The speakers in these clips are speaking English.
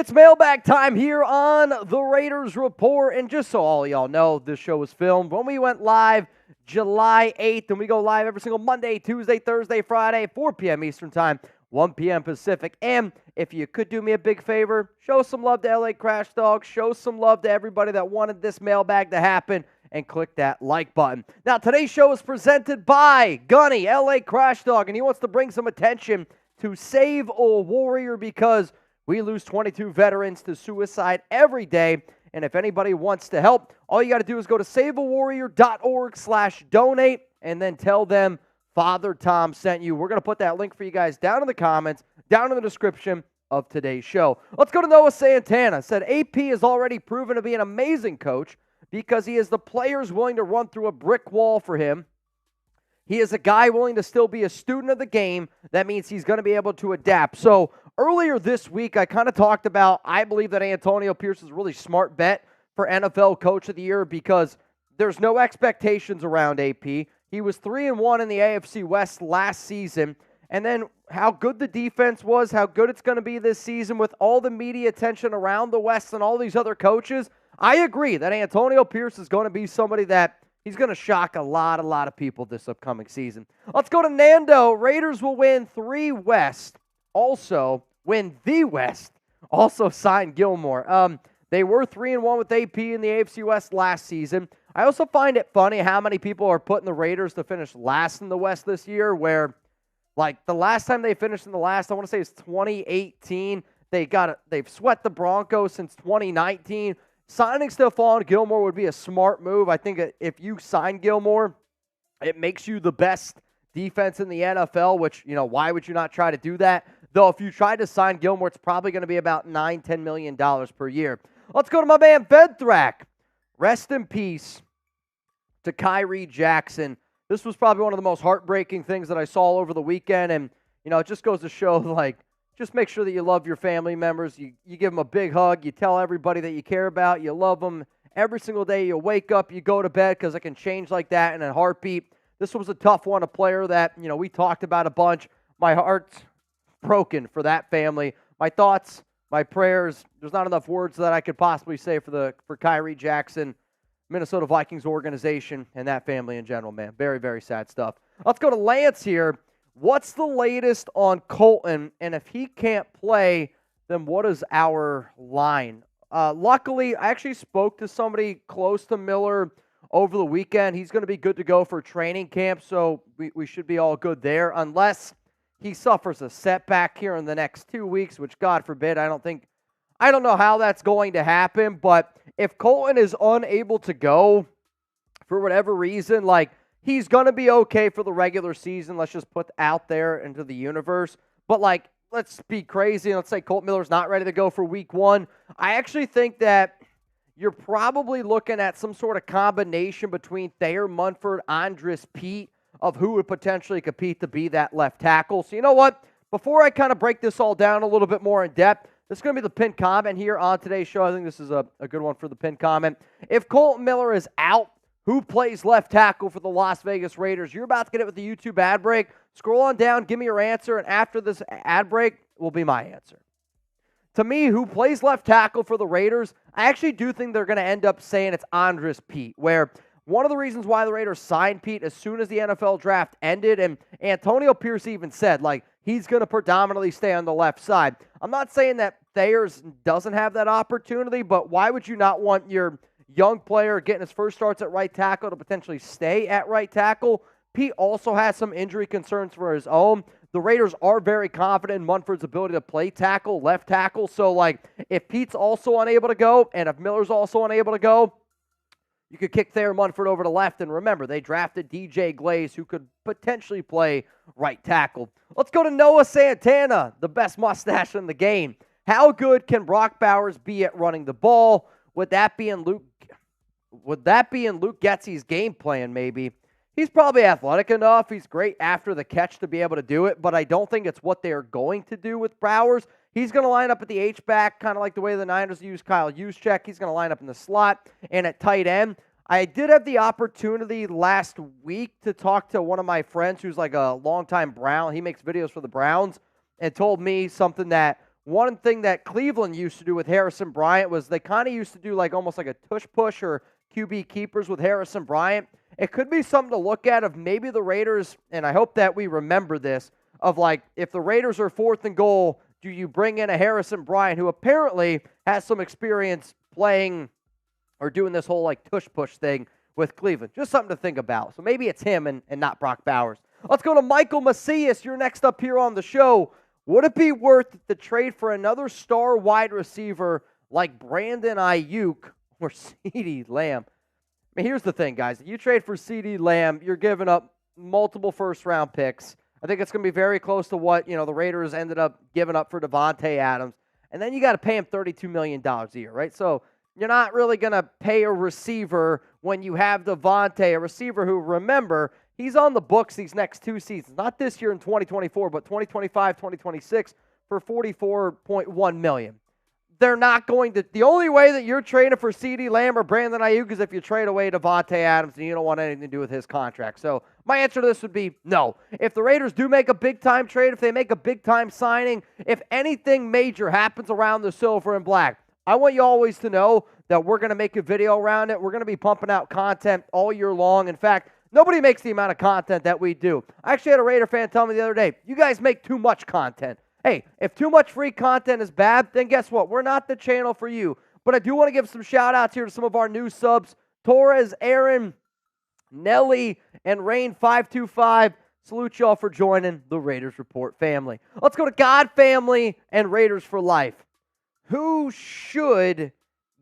It's mailbag time here on the Raiders Report. And just so all y'all know, this show was filmed when we went live July 8th. And we go live every single Monday, Tuesday, Thursday, Friday, 4 p.m. Eastern Time, 1 p.m. Pacific. And if you could do me a big favor, show some love to LA Crash Dog. Show some love to everybody that wanted this mailbag to happen. And click that like button. Now, today's show is presented by Gunny, LA Crash Dog. And he wants to bring some attention to Save a Warrior because we lose 22 veterans to suicide every day, and if anybody wants to help, all you got to do is go to saveawarrior.org/donate and then tell them Father Tom sent you. We're going to put that link for you guys down in the comments, down in the description of today's show. Let's go to Noah Santana. Said AP has already proven to be an amazing coach because he has the players willing to run through a brick wall for him. He is a guy willing to still be a student of the game. That means he's going to be able to adapt. So earlier this week, I kind of talked about, I believe that Antonio Pierce is a really smart bet for NFL Coach of the Year because there's no expectations around AP. He was 3-1 in the AFC West last season. And then how good the defense was, how good it's going to be this season with all the media attention around the West and all these other coaches. I agree that Antonio Pierce is going to be somebody that he's going to shock a lot of people this upcoming season. Let's go to Nando. Raiders will win 3 West. Also, win the West. Also sign Gilmore. They were 3-1 with AP in the AFC West last season. I also find it funny how many people are putting the Raiders to finish last in the West this year, where, like, the last time they finished in the last, I want to say it's 2018. They've swept the Broncos since 2019. Signing Stephon Gilmore would be a smart move. I think if you sign Gilmore, it makes you the best defense in the NFL, which, why would you not try to do that? Though if you try to sign Gilmore, it's probably going to be about $9-10 million per year. Let's go to my man, Bedthrak. Rest in peace to Khyree Jackson. This was probably one of the most heartbreaking things that I saw over the weekend, and, it just goes to show, just make sure that you love your family members. You give them a big hug. You tell everybody that you care about. You love them. Every single day you wake up, you go to bed because it can change like that in a heartbeat. This was a tough one, a player that, we talked about a bunch. My heart's broken for that family. My thoughts, my prayers, there's not enough words that I could possibly say for Khyree Jackson, Minnesota Vikings organization, and that family in general, man. Very, very sad stuff. Let's go to Lance here. What's the latest on Kolton? And if he can't play, then what is our line? Luckily, I actually spoke to somebody close to Miller over the weekend. He's going to be good to go for training camp, so we should be all good there, unless he suffers a setback here in the next 2 weeks, which, God forbid, I don't know how that's going to happen. But if Kolton is unable to go for whatever reason, he's going to be okay for the regular season. Let's just put out there into the universe. But, let's be crazy and let's say Kolton Miller's not ready to go for week 1. I actually think that you're probably looking at some sort of combination between Thayer Munford, Andres Pete, of who would potentially compete to be that left tackle. So you know what? Before I kind of break this all down a little bit more in depth, this is going to be the pinned comment here on today's show. I think this is a good one for the pinned comment. If Kolton Miller is out, who plays left tackle for the Las Vegas Raiders? You're about to get it with the YouTube ad break. Scroll on down, give me your answer, and after this ad break will be my answer. To me, who plays left tackle for the Raiders, I actually do think they're going to end up saying it's Andres Pete, where one of the reasons why the Raiders signed Pete as soon as the NFL draft ended, and Antonio Pierce even said, he's going to predominantly stay on the left side. I'm not saying that Thayers doesn't have that opportunity, but why would you not want your young player getting his first starts at right tackle to potentially stay at right tackle? Pete also has some injury concerns for his own. The Raiders are very confident in Munford's ability to play tackle, left tackle. So, if Pete's also unable to go, and if Miller's also unable to go, you could kick Thayer Munford over to left. And remember, they drafted DJ Glaze, who could potentially play right tackle. Let's go to Noah Santana, the best mustache in the game. How good can Brock Bowers be at running the ball? Would that be in Luke Getsy's game plan, maybe? He's probably athletic enough. He's great after the catch to be able to do it, but I don't think it's what they're going to do with Bowers. He's going to line up at the H-back, kind of like the way the Niners use Kyle Juszczyk. He's going to line up in the slot and at tight end. I did have the opportunity last week to talk to one of my friends who's a longtime Brown. He makes videos for the Browns and told me something that one thing that Cleveland used to do with Harrison Bryant was they kind of used to do like almost like a tush push or QB keepers with Harrison Bryant. It could be something to look at of maybe the Raiders, and I hope that we remember this, of like if the Raiders are 4th and goal, do you bring in a Harrison Bryant who apparently has some experience playing or doing this whole like tush push thing with Cleveland? Just something to think about. So maybe it's him and not Brock Bowers. Let's go to Michael Macias. You're next up here on the show. Would it be worth the trade for another star wide receiver like Brandon Ayuk or CeeDee Lamb? I mean, here's the thing, guys. If you trade for CeeDee Lamb, you're giving up multiple first-round picks. I think it's going to be very close to what, the Raiders ended up giving up for Devontae Adams. And then you got to pay him $32 million a year, right? So you're not really going to pay a receiver when you have Devontae, a receiver who, remember, he's on the books these next 2 seasons. Not this year in 2024, but 2025, 2026 for $44.1 million. They're not going to – the only way that you're trading for CeeDee Lamb or Brandon Ayuk is if you trade away Devontae Adams and you don't want anything to do with his contract. So my answer to this would be no. If the Raiders do make a big-time trade, if they make a big-time signing, if anything major happens around the silver and black, I want you always to know that we're going to make a video around it. We're going to be pumping out content all year long. In fact, nobody makes the amount of content that we do. I actually had a Raider fan tell me the other day, you guys make too much content. Hey, if too much free content is bad, then guess what? We're not the channel for you. But I do want to give some shout-outs here to some of our new subs. Torres, Aaron, Nelly, and Rain525. Salute y'all for joining the Raiders Report family. Let's go to God Family and Raiders for Life. Who should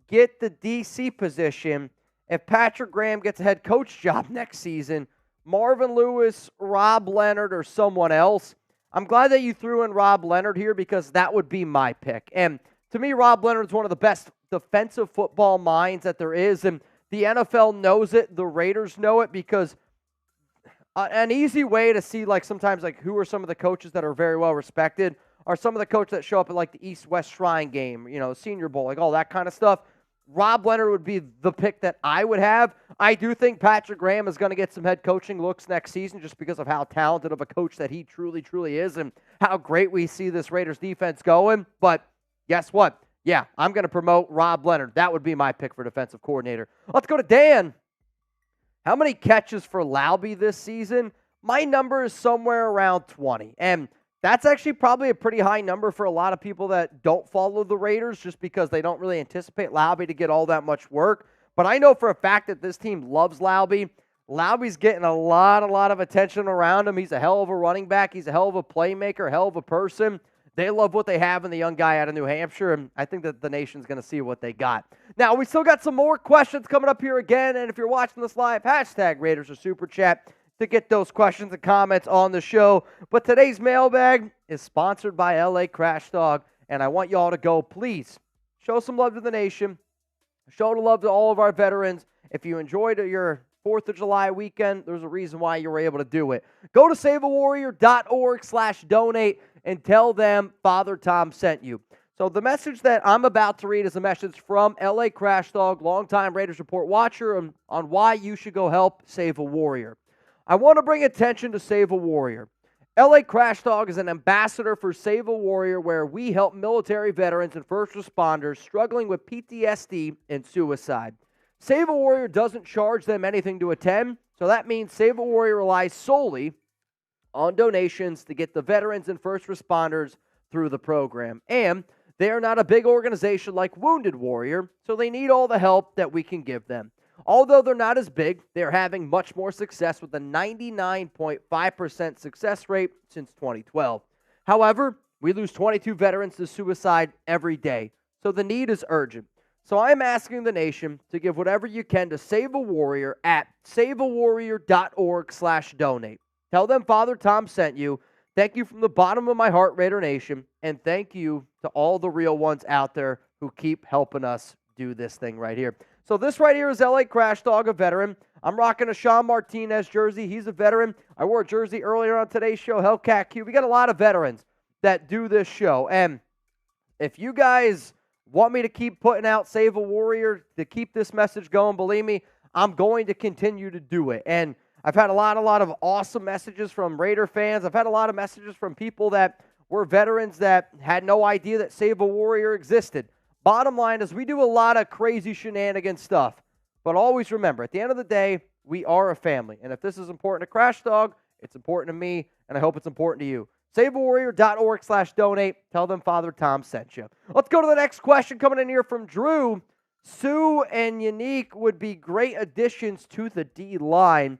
get the DC position if Patrick Graham gets a head coach job next season? Marvin Lewis, Rob Leonard, or someone else? I'm glad that you threw in Rob Leonard here because that would be my pick. And to me, Rob Leonard is one of the best defensive football minds that there is. And the NFL knows it. The Raiders know it because an easy way to see sometimes who are some of the coaches that are very well respected are some of the coaches that show up at the East-West Shrine game, Senior Bowl, all that kind of stuff. Rob Leonard would be the pick that I would have. I do think Patrick Graham is going to get some head coaching looks next season just because of how talented of a coach that he truly, truly is and how great we see this Raiders defense going. But guess what? Yeah, I'm going to promote Rob Leonard. That would be my pick for defensive coordinator. Let's go to Dan. How many catches for Laube this season? My number is somewhere around 20. And that's actually probably a pretty high number for a lot of people that don't follow the Raiders just because they don't really anticipate Laube to get all that much work. But I know for a fact that this team loves Laube. Laube's getting a lot of attention around him. He's a hell of a running back. He's a hell of a playmaker, hell of a person. They love what they have in the young guy out of New Hampshire, and I think that the nation's going to see what they got. Now, we still got some more questions coming up here again, and if you're watching this live, hashtag Raiders or Super Chat to get those questions and comments on the show. But today's mailbag is sponsored by LA Crash Dog, and I want y'all to go, please, show some love to the nation. Show the love to all of our veterans. If you enjoyed your 4th of July weekend, there's a reason why you were able to do it. Go to saveawarrior.org/donate and tell them Father Tom sent you. So the message that I'm about to read is a message from LA Crash Dog, longtime Raiders Report watcher, on why you should go help save a warrior. I want to bring attention to Save a Warrior. LA Crash Dog is an ambassador for Save a Warrior, where we help military veterans and first responders struggling with PTSD and suicide. Save a Warrior doesn't charge them anything to attend, so that means Save a Warrior relies solely on donations to get the veterans and first responders through the program. And they are not a big organization like Wounded Warrior, so they need all the help that we can give them. Although they're not as big, they're having much more success with a 99.5% success rate since 2012. However, we lose 22 veterans to suicide every day, so the need is urgent. So I'm asking the nation to give whatever you can to Save a Warrior at saveawarrior.org/donate. Tell them Father Tom sent you. Thank you from the bottom of my heart, Raider Nation, and thank you to all the real ones out there who keep helping us do this thing right here. So this right here is LA Crash Dog, a veteran. I'm rocking a Sean Martinez jersey. He's a veteran. I wore a jersey earlier on today's show, Hellcat Q. We got a lot of veterans that do this show. And if you guys want me to keep putting out Save a Warrior, to keep this message going, believe me, I'm going to continue to do it. And I've had a lot of awesome messages from Raider fans. I've had a lot of messages from people that were veterans that had no idea that Save a Warrior existed. Bottom line is we do a lot of crazy shenanigans stuff. But always remember, at the end of the day, we are a family. And if this is important to Crash Dog, it's important to me, and I hope it's important to you. SaveAWarrior.org/donate. Tell them Father Tom sent you. Let's go to the next question coming in here from Drew. Sue and Unique would be great additions to the D-line.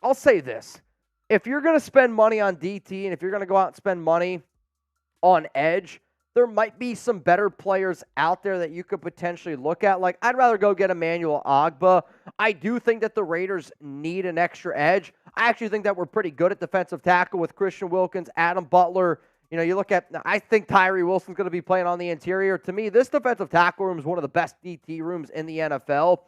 I'll say this. If you're going to spend money on DT and if you're going to go out and spend money on edge, there might be some better players out there that you could potentially look at. Like, I'd rather go get Emmanuel Ogbah. I do think that the Raiders need an extra edge. I actually think that we're pretty good at defensive tackle with Christian Wilkins, Adam Butler. You know, you look at, I think Tyree Wilson's going to be playing on the interior. To me, this defensive tackle room is one of the best DT rooms in the NFL.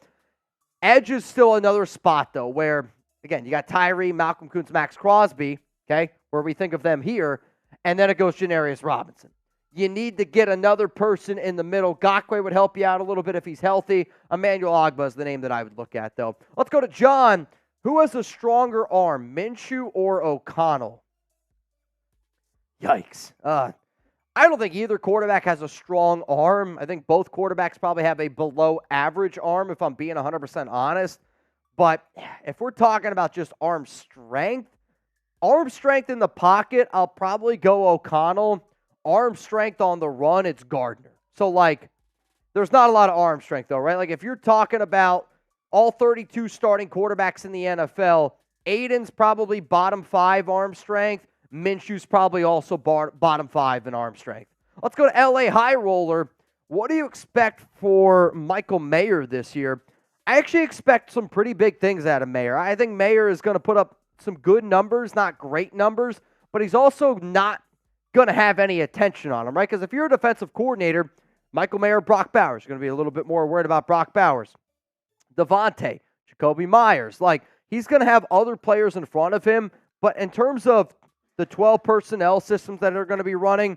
Edge is still another spot, though, where, again, you got Tyree, Malcolm Kuntz, Max Crosby, okay, where we think of them here, and then it goes Janarius Robinson. You need to get another person in the middle. Gakwe would help you out a little bit if he's healthy. Emmanuel Ogbah is the name that I would look at, though. Let's go to John. Who has a stronger arm, Minshew or O'Connell? Yikes. I don't think either quarterback has a strong arm. I think both quarterbacks probably have a below-average arm, if I'm being 100% honest. But if we're talking about just arm strength in the pocket, I'll probably go O'Connell. Arm strength on the run, it's Gardner. So, like, there's not a lot of arm strength, though, right? Like, if you're talking about all 32 starting quarterbacks in the NFL, Aiden's probably bottom 5 arm strength. Minshew's probably also bottom 5 in arm strength. Let's go to L.A. High Roller. What do you expect for Michael Mayer this year? I actually expect some pretty big things out of Mayer. I think Mayer is going to put up some good numbers, not great numbers, but he's also not going to have any attention on him, right? Because if you're a defensive coordinator, Michael Mayer, Brock Bowers, you're going to be a little bit more worried about Brock Bowers. Devontae, Jacoby Myers, like, he's going to have other players in front of him, but in terms of the 12 personnel systems that are going to be running,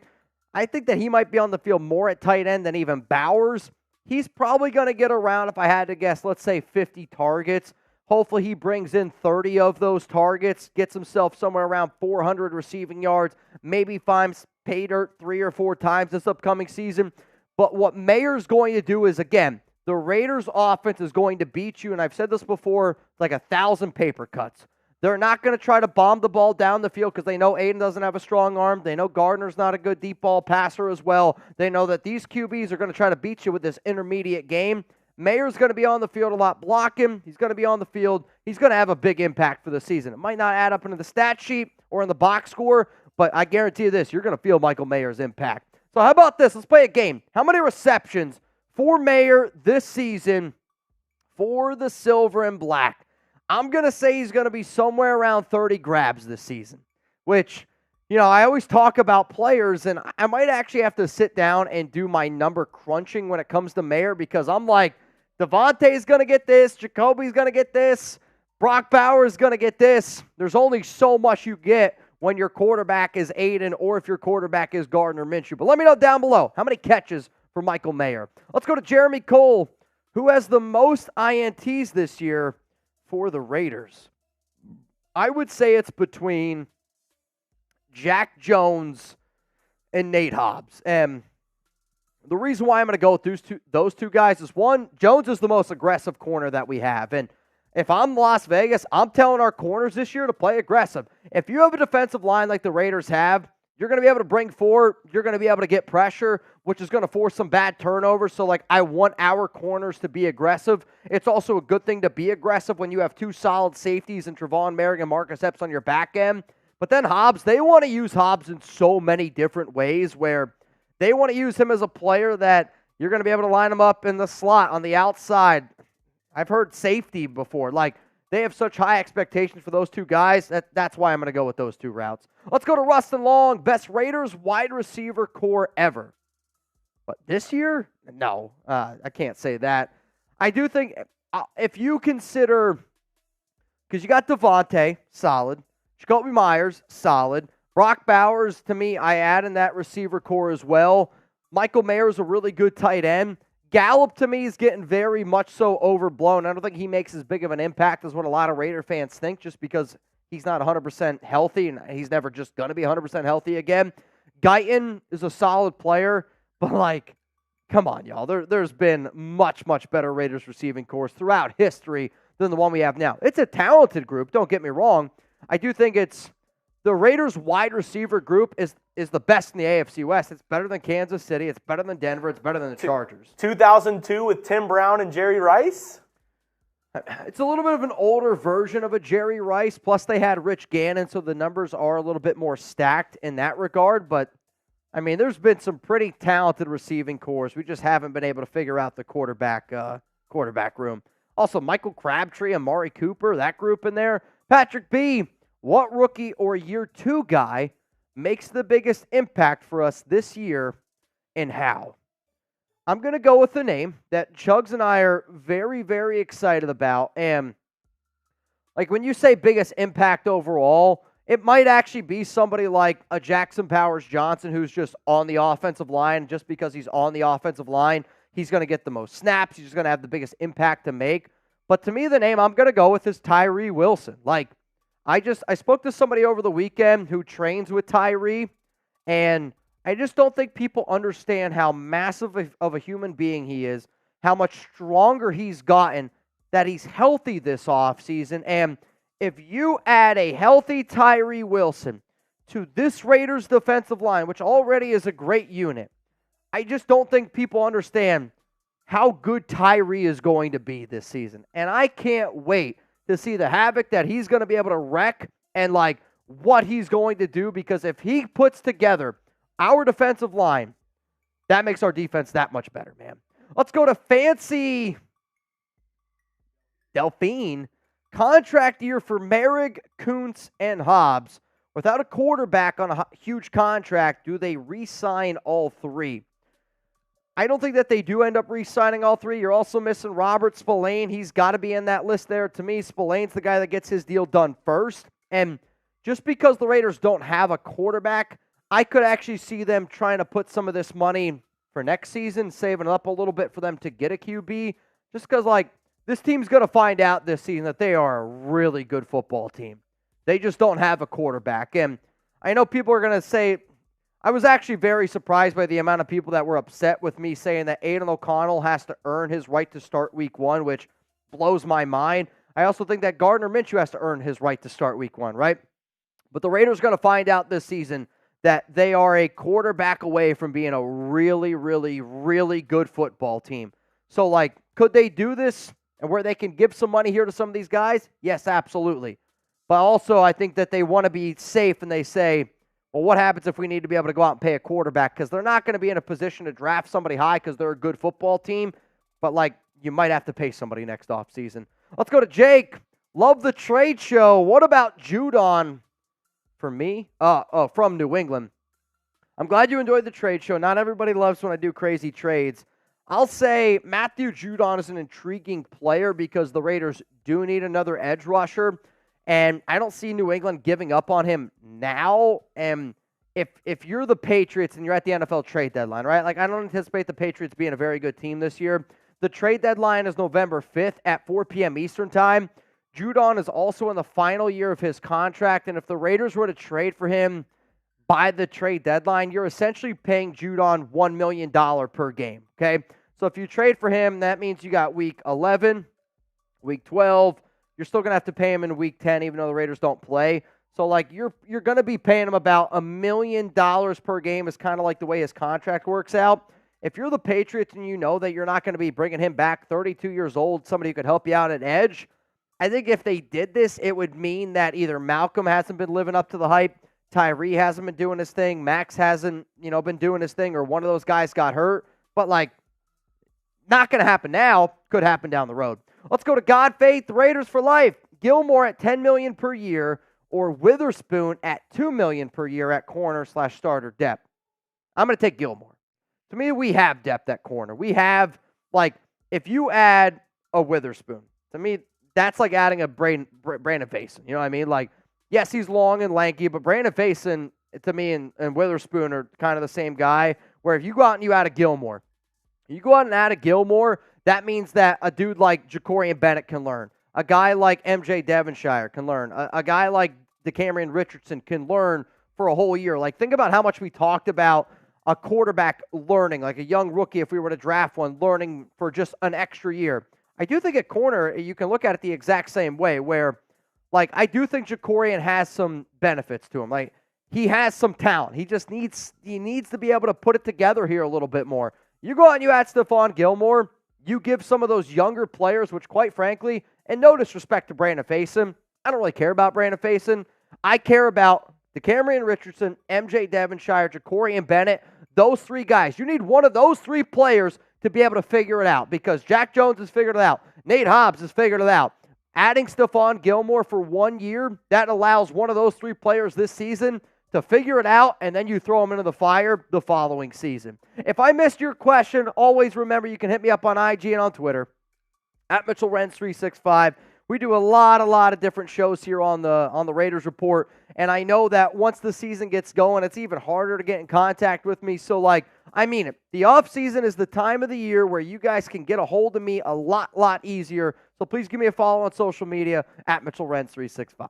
I think that he might be on the field more at tight end than even Bowers. He's probably going to get around, if I had to guess, let's say 50 targets. Hopefully he brings in 30 of those targets, gets himself somewhere around 400 receiving yards, maybe finds pay dirt 3 or 4 times this upcoming season. But what Mayer's going to do is, again, the Raiders' offense is going to beat you, and I've said this before, like 1,000 paper cuts. They're not going to try to bomb the ball down the field because they know Aiden doesn't have a strong arm. They know Gardner's not a good deep ball passer as well. They know that these QBs are going to try to beat you with this intermediate game. Mayer's going to be on the field a lot blocking. He's going to be on the field. He's going to have a big impact for the season. It might not add up into the stat sheet or in the box score, but I guarantee you this, you're going to feel Michael Mayer's impact. So how about this? Let's play a game. How many receptions for Mayer this season for the Silver and Black? I'm going to say he's going to be somewhere around 30 grabs this season, which, you know, I always talk about players, and I might actually have to sit down and do my number crunching when it comes to Mayer because I'm like, Devontae's going to get this, Jacoby's going to get this, Brock Bowers going to get this. There's only so much you get when your quarterback is Aiden or if your quarterback is Gardner Minshew. But let me know down below, how many catches for Michael Mayer? Let's go to Jeremy Cole, who has the most INTs this year for the Raiders. I would say it's between Jack Jones and Nate Hobbs. And the reason why I'm going to go with those two guys is, one, Jones is the most aggressive corner that we have. And if I'm Las Vegas, I'm telling our corners this year to play aggressive. If you have a defensive line like the Raiders have, you're going to be able to bring forward, you're going to be able to get pressure, which is going to force some bad turnovers. So, like, I want our corners to be aggressive. It's also a good thing to be aggressive when you have 2 solid safeties and Trevon Merrick and Marcus Epps on your back end. But then Hobbs, they want to use Hobbs in so many different ways where they want to use him as a player that you're going to be able to line him up in the slot on the outside. I've heard safety before. Like, they have such high expectations for those two guys. That's why I'm going to go with those 2 routes. Let's go to Rustin Long, best Raiders wide receiver core ever. But this year? No, I can't say that. I do think if you consider, because you got Devontae, solid. Jacoby Myers, solid. Brock Bowers, to me, I add in that receiver core as well. Michael Mayer is a really good tight end. Gallup, to me, is getting very much so overblown. I don't think he makes as big of an impact as what a lot of Raider fans think, just because he's not 100% healthy, and he's never just going to be 100% healthy again. Guyton is a solid player, but, like, come on, y'all. There's been much, much better Raiders receiving corps throughout history than the one we have now. It's a talented group, don't get me wrong. I do think it's the Raiders wide receiver group is the best in the AFC West. It's better than Kansas City. It's better than Denver. It's better than the Chargers. 2002 with Tim Brown and Jerry Rice? It's a little bit of an older version of a Jerry Rice. Plus, they had Rich Gannon, so the numbers are a little bit more stacked in that regard. But, I mean, there's been some pretty talented receiving corps. We just haven't been able to figure out the quarterback room. Also, Michael Crabtree, Amari Cooper, that group in there. Patrick B., what rookie or year 2 guy makes the biggest impact for us this year and how? I'm going to go with the name that Chugs and I are very, very excited about. And, like, when you say biggest impact overall, it might actually be somebody like a Jackson Powers Johnson who's just on the offensive line. Just because he's on the offensive line, he's going to get the most snaps. He's just going to have the biggest impact to make. But to me, the name I'm going to go with is Tyree Wilson. Like, I spoke to somebody over the weekend who trains with Tyree, and I just don't think people understand how massive of a human being he is, how much stronger he's gotten, that he's healthy this offseason. And if you add a healthy Tyree Wilson to this Raiders defensive line, which already is a great unit, I just don't think people understand how good Tyree is going to be this season. And I can't wait to see the havoc that he's going to be able to wreak and, like, what he's going to do, because if he puts together our defensive line, that makes our defense that much better, man. Let's go to Fancy Delphine. Contract year for Merrick, Kuntz, and Hobbs. Without a quarterback on a huge contract, do they re-sign all three? I don't think that they do end up re-signing all three. You're also missing Robert Spillane. He's got to be in that list there. To me, Spillane's the guy that gets his deal done first. And just because the Raiders don't have a quarterback, I could actually see them trying to put some of this money for next season, saving up a little bit for them to get a QB. Just because, like, this team's going to find out this season that they are a really good football team. They just don't have a quarterback. And I know people are going to say, I was actually very surprised by the amount of people that were upset with me saying that Aian O'Connell has to earn his right to start week 1, which blows my mind. I also think that Gardner Minshew has to earn his right to start week 1, right? But the Raiders are going to find out this season that they are a quarterback away from being a really, really, really good football team. So, like, could they do this and where they can give some money here to some of these guys? Yes, absolutely. But also, I think that they want to be safe, and they say, well, what happens if we need to be able to go out and pay a quarterback? Because they're not going to be in a position to draft somebody high because they're a good football team. But, like, you might have to pay somebody next offseason. Let's go to Jake. Love the trade show. What about Judon for me? From New England. I'm glad you enjoyed the trade show. Not everybody loves when I do crazy trades. I'll say Matthew Judon is an intriguing player because the Raiders do need another edge rusher. And I don't see New England giving up on him now. And if you're the Patriots and you're at the NFL trade deadline, right? Like, I don't anticipate the Patriots being a very good team this year. The trade deadline is November 5th at 4 p.m. Eastern time. Judon is also in the final year of his contract. And if the Raiders were to trade for him by the trade deadline, you're essentially paying Judon $1 million per game, okay? So if you trade for him, that means you got week 11, week 12. You're still going to have to pay him in week 10, even though the Raiders don't play. So, like, you're going to be paying him about $1 million per game is kind of like the way his contract works out. If you're the Patriots and you know that you're not going to be bringing him back, 32 years old, somebody who could help you out at edge, I think if they did this, it would mean that either Malcolm hasn't been living up to the hype, Tyree hasn't been doing his thing, Max hasn't, been doing his thing, or one of those guys got hurt. But, like, not going to happen now. Could happen down the road. Let's go to God Faith, Raiders for life. Gilmore at $10 million per year or Witherspoon at $2 million per year at corner/starter depth. I'm going to take Gilmore. To me, we have depth at corner. We have, like, if you add a Witherspoon, to me, that's like adding a Brandon Faison. You know what I mean? Like, yes, he's long and lanky, but Brandon Faison, to me, and Witherspoon are kind of the same guy, where if you go out and you add a Gilmore, that means that a dude like Ja'Cory Bennett can learn. A guy like MJ Devonshire can learn. A guy like DeCamerion Richardson can learn for a whole year. Like, think about how much we talked about a quarterback learning, like a young rookie, if we were to draft one, learning for just an extra year. I do think at corner, you can look at it the exact same way, where, like, I do think Jacorian has some benefits to him. Like, he has some talent. He just needs to be able to put it together here a little bit more. You go out and you add Stephon Gilmore, you give some of those younger players, which quite frankly, and no disrespect to Brandon Facyson, I don't really care about Brandon Facyson. I care about DeCamerion Richardson, MJ Devonshire, Jacorian Bennett, those three guys. You need one of those three players to be able to figure it out, because Jack Jones has figured it out. Nate Hobbs has figured it out. Adding Stephon Gilmore for 1 year, that allows one of those three players this season to figure it out, and then you throw them into the fire the following season. If I missed your question, always remember you can hit me up on IG and on Twitter, at Mitchell Renz 365. We do a lot of different shows here on the Raiders Report, and I know that once the season gets going, it's even harder to get in contact with me. So, like, I mean it. The offseason is the time of the year where you guys can get a hold of me a lot easier. So please give me a follow on social media, at Mitchell Renz 365.